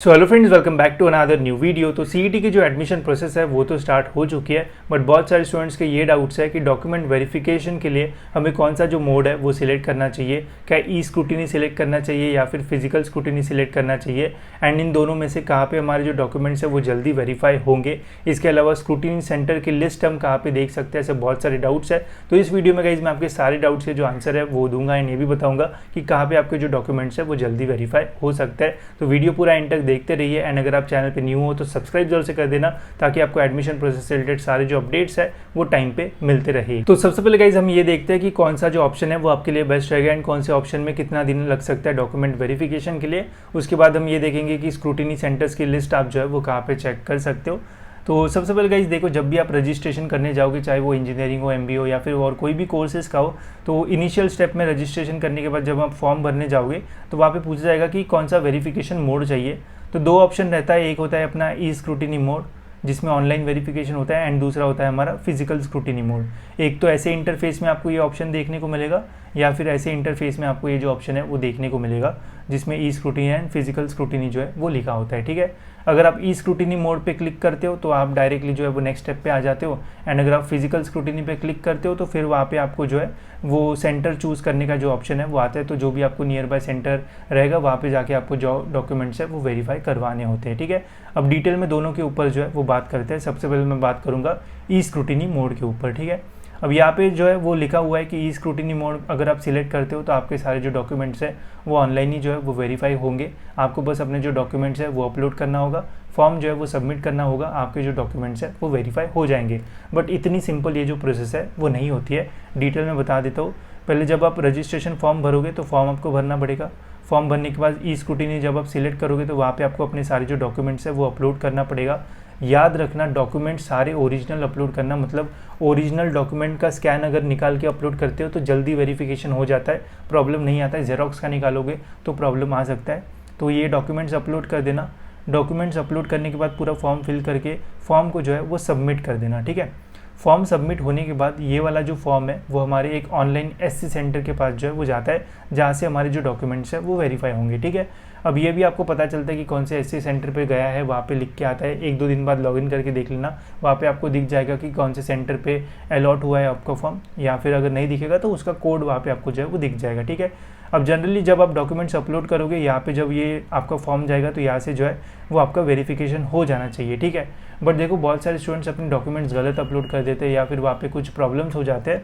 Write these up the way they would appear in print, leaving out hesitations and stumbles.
So hello friends, welcome back to another new video. तो CET की जो admission process है वो तो स्टार्ट हो चुकी है, बट बहुत सारे स्टूडेंट्स के ये डाउट्स है कि डॉक्यूमेंट वेरिफिकेशन के लिए हमें कौन सा जो मोड है वो सिलेक्ट करना चाहिए। क्या ई स्क्रूटिनी सिलेक्ट करना चाहिए या फिर फिजिकल स्क्रूटिनी सिलेक्ट करना चाहिए, एंड इन दोनों में से कहाँ पे हमारे जो डॉक्यूमेंट्स है वो जल्दी वेरीफाई होंगे। इसके अलावा स्क्रूटिनी सेंटर की लिस्ट हम कहाँ पे देख सकते हैं, ऐसे बहुत सारे डाउट्स है। तो इस वीडियो में गाइस मैं आपके सारे डाउट्स के जो आंसर है वो दूंगा, एंड ये भी बताऊंगा कि कहाँ पे आपके जो डॉक्यूमेंट्स है वो जल्दी वेरीफाई हो सकता है। तो वीडियो पूरा एंड तक देखते रहिए, एंड अगर आप चैनल पे न्यू हो तो सब्सक्राइब जरूर से कर देना, ताकि आपको एडमिशन प्रोसेस से रिलेटेड सारे जो अपडेट्स है वो टाइम पे मिलते रहे। तो सबसे पहले गाइज हम ये देखते हैं कि कौन सा जो ऑप्शन है वो आपके लिए बेस्ट रहेगा, एंड कौन से ऑप्शन में कितना दिन लग सकता है डॉक्यूमेंट वेरिफिकेशन के लिए। उसके बाद हम ये देखेंगे कि स्क्रूटिनी सेंटर्स की लिस्ट आप जो है वो कहाँ पे चेक कर सकते हो। तो सबसे पहले गाइज देखो, जब भी आप रजिस्ट्रेशन करने जाओगे, चाहे वो इंजीनियरिंग हो, एमबीए हो या फिर और कोई भी कोर्सेज का हो, तो इनिशियल स्टेप में रजिस्ट्रेशन करने के बाद जब आप फॉर्म भरने जाओगे तो वहाँ पे पूछा जाएगा कि कौन सा वेरिफिकेशन मोड चाहिए। तो दो ऑप्शन रहता है, एक होता है अपना ई स्क्रूटिनी मोड जिसमें ऑनलाइन वेरिफिकेशन होता है, एंड दूसरा होता है हमारा फिजिकल स्क्रूटिनी मोड। एक तो ऐसे इंटरफेस में आपको ये ऑप्शन देखने को मिलेगा, या फिर ऐसे इंटरफेस में आपको ये जो ऑप्शन है वो देखने को मिलेगा जिसमें ई स्क्रूटिनी एंड फिजिकल स्क्रूटिनी जो है वो लिखा होता है। ठीक है, अगर आप ई स्क्रूटिनी मोड पे क्लिक करते हो तो आप डायरेक्टली जो है वो नेक्स्ट स्टेप पे आ जाते हो, एंड अगर आप फिजिकल स्क्रूटिनी पे क्लिक करते हो तो फिर वहाँ पे आपको जो है वो सेंटर चूज़ करने का जो ऑप्शन है वो आता है। तो जो भी आपको नियर बाय सेंटर रहेगा वहाँ पे जाके आपको जो डॉक्यूमेंट्स है वो वेरीफाई करवाने होते हैं। ठीक है, अब डिटेल में दोनों के ऊपर जो है वो बात करते हैं। सबसे पहले मैं बात करूँगा ई स्क्रूटिनी मोड के ऊपर। ठीक है, अब यहाँ पे जो है वो लिखा हुआ है कि ई स्क्रूटिनी मोड अगर आप सिलेक्ट करते हो तो आपके सारे जो डॉक्यूमेंट्स हैं वो ऑनलाइन ही जो है वो वेरीफाई होंगे। आपको बस अपने जो डॉक्यूमेंट्स है वो अपलोड करना होगा, फॉर्म जो है वो सबमिट करना होगा, आपके जो डॉक्यूमेंट्स है वो वेरीफाई हो जाएंगे। बट इतनी सिंपल ये जो प्रोसेस है वो नहीं होती है, डिटेल में बता देता हूँ। पहले जब आप रजिस्ट्रेशन फॉर्म भरोगे तो फॉर्म आपको भरना पड़ेगा। फॉर्म भरने के बाद ई स्क्रूटिनी जब आप सिलेक्ट करोगे तो वहाँ पे आपको अपने सारे जो डॉक्यूमेंट्स है वो अपलोड करना पड़ेगा। याद रखना, डॉक्यूमेंट सारे ओरिजिनल अपलोड करना, मतलब ओरिजिनल डॉक्यूमेंट का स्कैन अगर निकाल के अपलोड करते हो तो जल्दी वेरिफिकेशन हो जाता है, प्रॉब्लम नहीं आता है। जेरोक्स का निकालोगे तो प्रॉब्लम आ सकता है। तो ये डॉक्यूमेंट्स अपलोड कर देना। डॉक्यूमेंट्स अपलोड करने के बाद पूरा फॉर्म फिल करके फॉर्म को जो है वो सबमिट कर देना। ठीक है, फॉर्म सबमिट होने के बाद ये वाला जो फॉर्म है वो हमारे एक ऑनलाइन एससी सेंटर के पास जो है वो जाता है, जहाँ से हमारे जो डॉक्यूमेंट्स है वो वेरीफाई होंगे। ठीक है, अब ये भी आपको पता चलता है कि कौन से एससी सेंटर पे गया है, वहाँ पे लिख के आता है। एक दो दिन बाद लॉगिन करके देख लेना, वहाँ पे आपको दिख जाएगा कि कौन से सेंटर पे अलॉट हुआ है आपका फॉर्म, या फिर अगर नहीं दिखेगा तो उसका कोड वहाँ पे आपको जो है वो दिख जाएगा। ठीक है, अब जनरली जब आप डॉक्यूमेंट्स अपलोड करोगे यहाँ पे जब ये आपका फॉर्म जाएगा तो यहाँ से जो है वो आपका वेरिफिकेशन हो जाना चाहिए। ठीक है, बट देखो बहुत सारे स्टूडेंट्स अपने डॉक्यूमेंट्स गलत अपलोड कर देते हैं या फिर वहाँ पे कुछ प्रॉब्लम्स हो जाते हैं।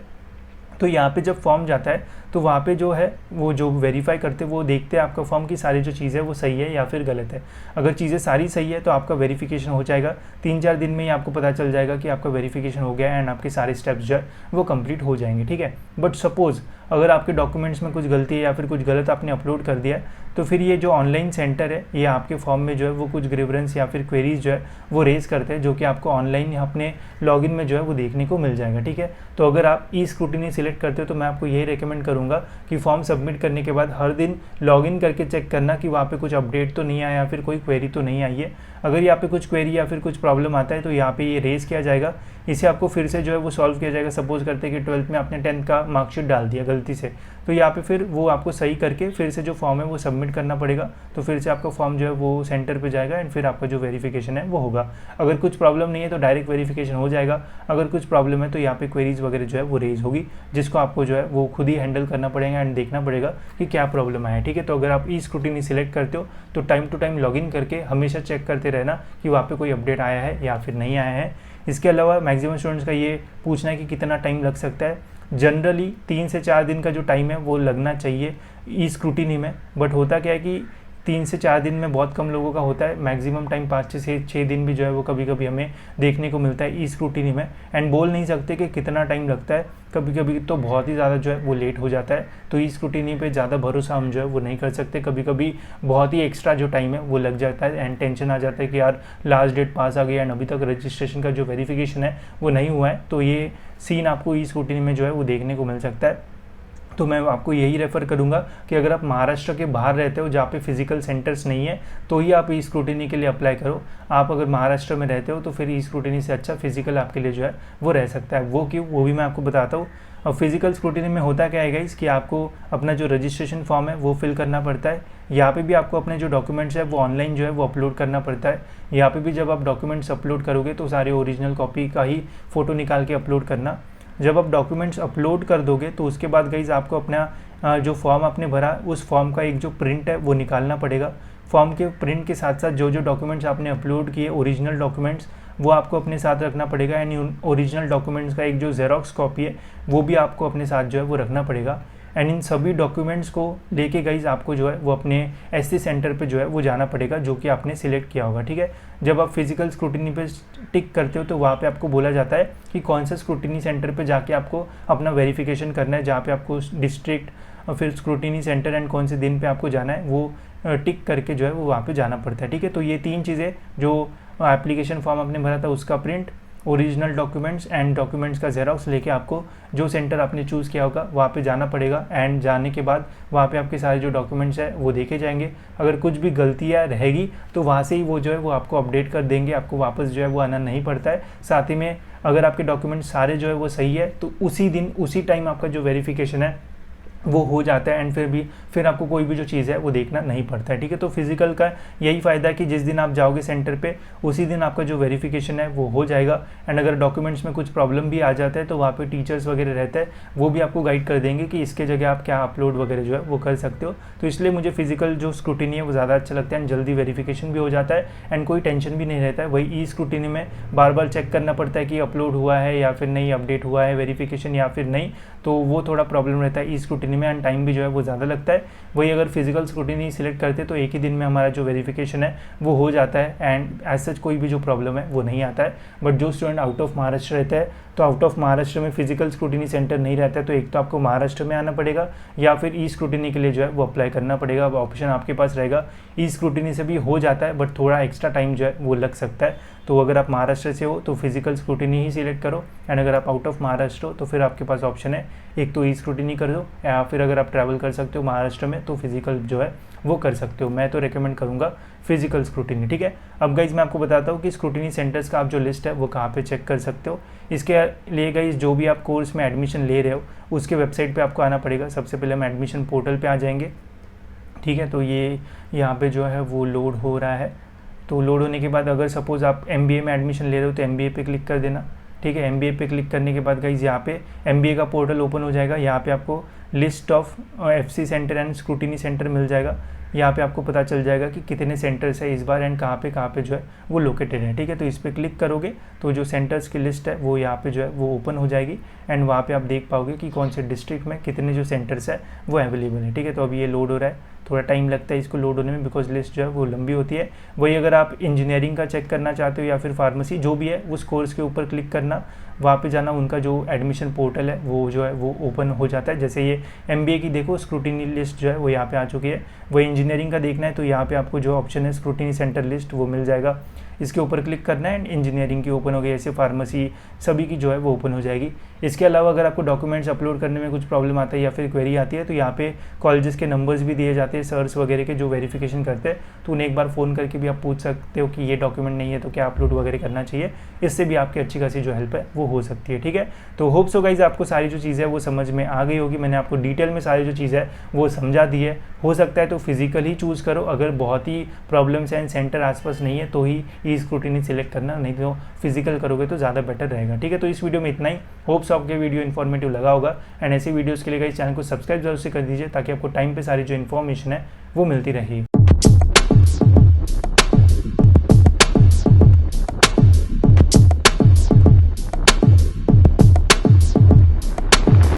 तो यहाँ पे जब फॉर्म जाता है तो वहाँ पे जो है वो जो वेरीफाई करते हैं वो देखते हैं आपका फॉर्म की सारी जो चीज़ें वो सही है या फिर गलत है। अगर चीज़ें सारी सही है तो आपका वेरिफिकेशन हो जाएगा, 3-4 दिन में ही आपको पता चल जाएगा कि आपका वेरिफिकेशन हो गया एंड आपके सारे स्टेप्स जो है वो कंप्लीट हो जाएंगे। ठीक है, बट सपोज़ अगर आपके डॉक्यूमेंट्स में कुछ गलती है या फिर कुछ गलत आपने अपलोड कर दिया है तो फिर ये जो ऑनलाइन सेंटर है ये आपके फॉर्म में जो है वो कुछ ग्रीवेंस या फिर क्वेरीज जो है वो रेज करते हैं, जो कि आपको ऑनलाइन अपने लॉगिन में जो है वो देखने को मिल जाएगा। ठीक है, तो अगर आप ई स्क्रूटिनी सिलेक्ट करते हो तो मैं आपको यही रिकमेंड करूँगा कि फॉर्म सबमिट करने के बाद हर दिन लॉगिन करके चेक करना कि वहाँ पे कुछ अपडेट तो नहीं आया या फिर कोई क्वेरी तो नहीं आई है। अगर यहाँ पे कुछ क्वेरी या फिर कुछ प्रॉब्लम आता है तो यहाँ पे ये रेज़ किया जाएगा, इसे आपको फिर से जो है वो सॉल्व किया जाएगा। सपोज करते हैं कि 12th में आपने 10th का मार्कशीट डाल दिया गलती से, तो यहाँ पे फिर वो आपको सही करके फिर से जो फॉर्म है वो सबमिट करना पड़ेगा। तो फिर से आपका फॉर्म जो है वो सेंटर पे जाएगा एंड फिर आपका जो वेरिफिकेशन है वो होगा। अगर कुछ प्रॉब्लम नहीं है तो डायरेक्ट वेरिफिकेशन हो जाएगा, अगर कुछ प्रॉब्लम है तो यहाँ पे क्वेरीज वगैरह जो है वो रेज होगी, जिसको आपको जो है वो खुद ही हैंडल करना पड़ेगा एंड देखना पड़ेगा कि क्या प्रॉब्लम आया है। ठीक है, तो अगर आप ई स्क्रूटिनी सिलेक्ट करते हो तो टाइम टू टाइम लॉगिन करके हमेशा चेक करते रहना कि वहाँ पे कोई अपडेट आया है या फिर नहीं आया है। इसके अलावा मैक्सिमम स्टूडेंट्स का ये पूछना है कि कितना टाइम लग सकता है। जनरली 3 से 4 दिन का जो टाइम है वो लगना चाहिए ई स्क्रूटिनी में, बट होता क्या है कि 3 से 4 दिन में बहुत कम लोगों का होता है। मैक्सिमम टाइम 5 से 6 दिन भी जो है वो कभी कभी हमें देखने को मिलता है ई स्क्रूटिनी में, एंड बोल नहीं सकते कि कितना टाइम लगता है। कभी कभी तो बहुत ही ज़्यादा जो है वो लेट हो जाता है, तो ई स्क्रूटिनी पे ज़्यादा भरोसा हम जो है वो नहीं कर सकते। कभी कभी बहुत ही एक्स्ट्रा जो टाइम है वो लग जाता है एंड टेंशन आ जाता है कि यार लास्ट डेट पास आ गई एंड अभी तक रजिस्ट्रेशन का जो वेरिफिकेशन है वो नहीं हुआ है। तो ये सीन आपको ई स्क्रूटिनी में जो है वो देखने को मिल सकता है। तो मैं आपको यही रेफ़र करूंगा कि अगर आप महाराष्ट्र के बाहर रहते हो जहाँ पे फिजिकल सेंटर्स नहीं है तो ही आप ई स्क्रूटिनी के लिए अप्लाई करो। आप अगर महाराष्ट्र में रहते हो तो फिर ई स्क्रूटिनी से अच्छा फिजिकल आपके लिए जो है वो रह सकता है। वो क्यों, वो भी मैं आपको बताता हूँ। और फिजिकल स्क्रूटिनी में होता क्या है गाइस कि आपको अपना जो रजिस्ट्रेशन फॉर्म है वो फिल करना पड़ता है। यहाँ पे भी आपको अपने जो डॉक्यूमेंट्स है वो ऑनलाइन जो है वो अपलोड करना पड़ता है। यहाँ पे भी जब आप डॉक्यूमेंट्स अपलोड करोगे तो सारे ओरिजिनल कॉपी का ही फ़ोटो निकाल के अपलोड करना। जब आप डॉक्यूमेंट्स अपलोड कर दोगे तो उसके बाद गाइज आपको अपना जो फॉर्म आपने भरा उस फॉर्म का एक जो प्रिंट है वो निकालना पड़ेगा। फॉर्म के प्रिंट के साथ साथ जो जो डॉक्यूमेंट्स आपने अपलोड किए ओरिजिनल डॉक्यूमेंट्स वो आपको अपने साथ रखना पड़ेगा। एंड ओरिजिनल डॉक्यूमेंट्स का एक जो जेरोक्स कॉपी है वो भी आपको अपने साथ जो है वो रखना पड़ेगा। एंड इन सभी डॉक्यूमेंट्स को लेके गाइज आपको जो है वो अपने एससी सेंटर पे जो है वो जाना पड़ेगा जो कि आपने सिलेक्ट किया होगा। ठीक है, जब आप फिजिकल स्क्रूटिनी पे टिक करते हो तो वहाँ पे आपको बोला जाता है कि कौन सा स्क्रूटिनी सेंटर पे जाके आपको अपना वेरिफिकेशन करना है, जहाँ पे आपको डिस्ट्रिक्ट और फिर स्क्रूटिनी सेंटर एंड कौन से दिन पे आपको जाना है वो टिक करके जो है वो वहाँ पे जाना पड़ता है। ठीक है, तो ये 3 चीज़ें जो एप्लीकेशन फॉर्म आपने भरा था उसका print, original documents and documents का जेरोक्स लेके आपको जो सेंटर आपने चूज़ किया होगा वहाँ पे जाना पड़ेगा। एंड जाने के बाद वहाँ पे आपके सारे जो डॉक्यूमेंट्स हैं वो देखे जाएंगे। अगर कुछ भी गलतियाँ रहेगी तो वहाँ से ही वो जो है वो आपको अपडेट कर देंगे, आपको वापस जो है वो आना नहीं पड़ता है। साथ ही में अगर आपके डॉक्यूमेंट्स सारे जो है वो सही है तो उसी दिन उसी टाइम आपका जो वेरिफिकेशन है वो हो जाता है। एंड फिर आपको कोई भी जो चीज़ है वो देखना नहीं पड़ता है। ठीक है, तो फिजिकल का यही फ़ायदा है कि जिस दिन आप जाओगे सेंटर पे उसी दिन आपका जो वेरिफिकेशन है वो हो जाएगा। एंड अगर डॉक्यूमेंट्स में कुछ प्रॉब्लम भी आ जाता है तो वहाँ पे टीचर्स वगैरह रहते हैं, वो भी आपको गाइड कर देंगे कि इसके जगह आप क्या अपलोड वगैरह जो है वो कर सकते हो। तो इसलिए मुझे फिजिकल जो स्क्रूटिनी है वो ज़्यादा अच्छा लगता है एंड जल्दी वेरिफिकेशन भी हो जाता है एंड कोई टेंशन भी नहीं रहता है। वही ई स्क्रूटिनी में बार बार चेक करना पड़ता है कि अपलोड हुआ है या फिर नहीं, अपडेट हुआ है वेरिफिकेशन या फिर नहीं, तो वो थोड़ा प्रॉब्लम रहता है ई स्क्रूटिनी में एंड टाइम भी जो है वो ज़्यादा लगता है। वही अगर फिजिकल स्क्रूटिनी सिलेक्ट करते तो एक ही दिन में हमारा जो वेरिफिकेशन है वो हो जाता है एंड एज सच कोई भी जो प्रॉब्लम है वो नहीं आता है। बट जो स्टूडेंट आउट ऑफ महाराष्ट्र रहता है तो आउट ऑफ महाराष्ट्र में फिजिकल स्क्रूटिनी सेंटर नहीं रहता है तो एक तो आपको महाराष्ट्र में आना पड़ेगा या फिर ई स्क्रूटिनी के लिए जो है वो अप्लाई करना पड़ेगा। अब ऑप्शन आपके पास रहेगा, ई स्क्रूटिनी से भी हो जाता है बट थोड़ा एक्स्ट्रा टाइम जो है वो लग सकता है। तो अगर आप महाराष्ट्र से हो तो फिजिकल स्क्रूटिनी ही सिलेक्ट करो एंड अगर आप आउट ऑफ महाराष्ट्र हो तो फिर आपके पास ऑप्शन है एक तो ई स्क्रूटिनी कर दो या फिर अगर आप ट्रैवल कर सकते हो महाराष्ट्र में तो फिजिकल जो है वो कर सकते हो। मैं तो रेकमेंड करूँगा फिजिकल स्क्रूटिनी। ठीक है, अब गाइज मैं आपको बताता हूँ कि स्क्रूटिनी सेंटर्स का आप जो लिस्ट है वो कहाँ पे चेक कर सकते हो। इसके लिए गाइज जो भी आप कोर्स में एडमिशन ले रहे हो उसके वेबसाइट पे आपको आना पड़ेगा। सबसे पहले हम एडमिशन पोर्टल पे आ जाएंगे। ठीक है, तो ये यहाँ पे जो है वो लोड हो रहा है। तो लोड होने के बाद अगर सपोज़ आप MBA में एडमिशन ले रहे हो तो MBA पे क्लिक कर देना। ठीक है, MBA पे क्लिक करने के बाद गाइज यहाँ पे MBA का पोर्टल ओपन हो जाएगा। यहाँ पे आपको list of FC centre and scrutiny centre मिल जाएगा। यहाँ पे आपको पता चल जाएगा कि कितने सेंटर्स है इस बार एंड कहाँ पे जो है वो लोकेटेड है। ठीक है, तो इस पर क्लिक करोगे तो जो सेंटर्स की लिस्ट है वो यहाँ पे जो है वो ओपन हो जाएगी एंड वहाँ पे आप देख पाओगे कि कौन से डिस्ट्रिक्ट में कितने जो सेंटर्स है वो अवेलेबल है। ठीक है, तो अभी ये लोड हो रहा है, थोड़ा टाइम लगता है इसको लोड होने में बिकॉज लिस्ट जो है वो लंबी होती है। वही अगर आप इंजीनियरिंग का चेक करना चाहते हो या फिर फार्मेसी जो भी है उस कोर्स के ऊपर क्लिक करना, वहाँ पे जाना, उनका जो एडमिशन पोर्टल है वो जो है वो ओपन हो जाता है। जैसे ये MBA की देखो स्क्रूटिनी लिस्ट जो है वो यहाँ पे आ चुकी है। वही इंजीनियरिंग का देखना है तो यहाँ पे आपको जो ऑप्शन है स्क्रूटिनी सेंटर लिस्ट वो मिल जाएगा, इसके ऊपर क्लिक करना है एंड इंजीनियरिंग की ओपन हो गई, ऐसे फार्मेसी सभी की जो है वो ओपन हो जाएगी। इसके अलावा अगर आपको डॉक्यूमेंट्स अपलोड करने में कुछ प्रॉब्लम आता है या फिर क्वेरी आती है तो यहाँ पे कॉलेजेस के नंबर्स भी दिए जाते हैं सर्स वगैरह के जो वेरिफिकेशन करते हैं, तो उन्हें एक बार फ़ोन करके भी आप पूछ सकते हो कि ये डॉक्यूमेंट नहीं है तो क्या अपलोड वगैरह करना चाहिए। इससे भी आपकी अच्छी खासी जो हेल्प है वो हो सकती है। ठीक है, तो होप सो गाइज आपको सारी जो चीज़ें है वो समझ में आ गई होगी। मैंने आपको डिटेल में सारी जो चीज़ है वो समझा दी है। हो सकता है तो फिजिकल ही चूज़ करो, अगर बहुत ही प्रॉब्लम्स हैं सेंटर आसपास नहीं है तो ही ई स्क्रूटिनी सिलेक्ट करना, नहीं तो फिजिकल करोगे तो ज़्यादा बेटर रहेगा। ठीक है, तो इस वीडियो में इतना ही। होप्स आपके वीडियो इन्फॉर्मेटिव लगा होगा एंड ऐसी वीडियोस के लिए गाइस चैनल को सब्सक्राइब जरूर से कर दीजिए ताकि आपको टाइम पे सारी जो इन्फॉर्मेशन है वो मिलती रहे।